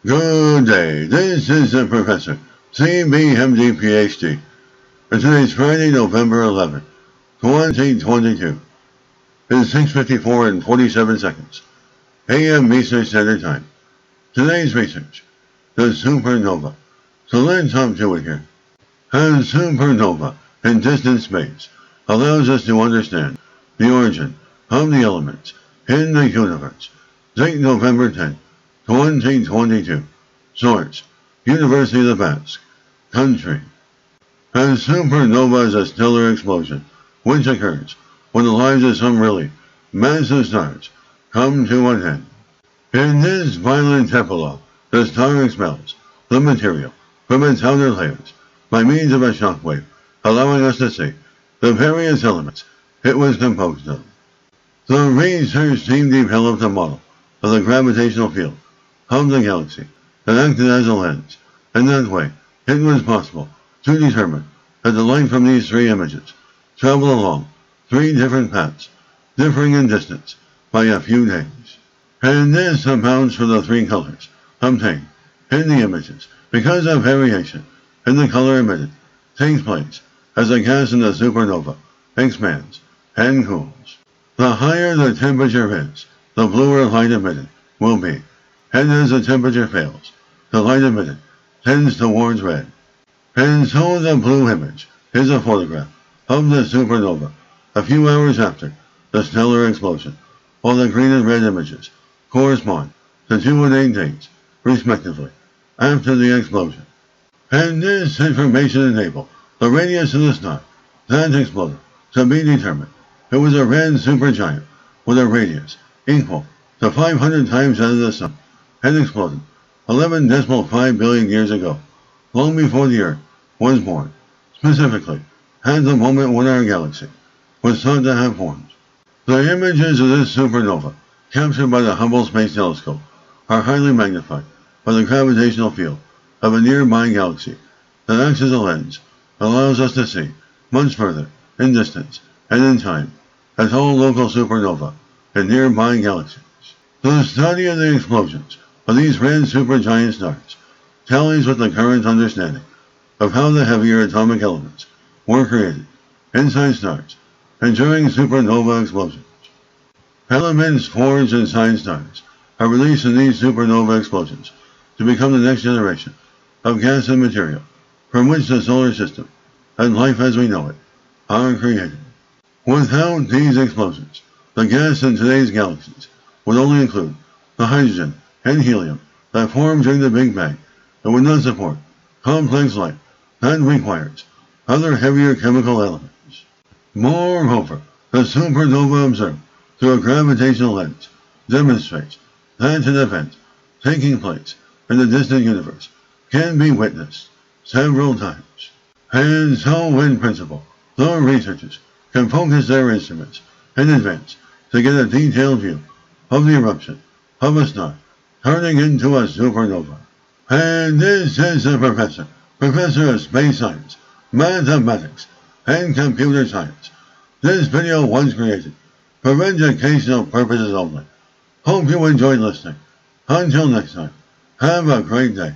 Good day, this is the Professor, CBMD PhD, and today's Friday, November 11th, 2022. It is 6:54 and 47 seconds, a.m. Eastern Standard Time. Today's research, the supernova. So let's hop to it here. A supernova in distant space allows us to understand the origin of the elements in the universe. Date November 10th, 2022. Source: University of the Basque. Country. A supernova is a stellar explosion which occurs when the lives of some really massive stars come to an end. In this violent epilogue, the star expels the material from its outer layers by means of a shock wave, allowing us to see the various elements it was composed of. The research team developed a model of the gravitational field of the galaxy that acted as a lens, and that way it was possible to determine that the light from these three images traveled along three different paths, differing in distance by a few days. And this amounts for the three colors obtained in the images because of variation in the color emitted takes place as the gas in the supernova expands and cools. The higher the temperature is, the bluer light emitted will be, and as the temperature fails, the light emitted tends towards red. And so the blue image is a photograph of the supernova a few hours after the stellar explosion, while the green and red images correspond to 2 and 8 days, respectively, after the explosion. And this information enabled the radius of the star that exploded to be determined. It was a red supergiant with a radius equal to 500 times that of the Sun, and exploded 11.5 billion years ago, long before the Earth was born, specifically at the moment when our galaxy was thought to have formed. The images of this supernova, captured by the Hubble Space Telescope, are highly magnified by the gravitational field of a nearby galaxy that acts as a lens, allows us to see much further in distance and in time at all local supernova in nearby galaxies. The study of the explosions of these red supergiant stars tallies with the current understanding of how the heavier atomic elements were created inside stars and during supernova explosions. Elements forged inside stars are released in these supernova explosions to become the next generation of gas and material from which the solar system and life as we know it are created. Without these explosions, the gas in today's galaxies would only include the hydrogen and helium that formed during the Big Bang and would not support complex life that requires other heavier chemical elements. Moreover, the supernova observed through a gravitational lens demonstrates that an event taking place in the distant universe can be witnessed several times. And so, in principle, the researchers can focus their instruments in advance to get a detailed view of the eruption of a star turning into a supernova. And this is the Professor of Space Science, Mathematics, and Computer Science. This video was created for educational purposes only. Hope you enjoyed listening. Until next time, have a great day.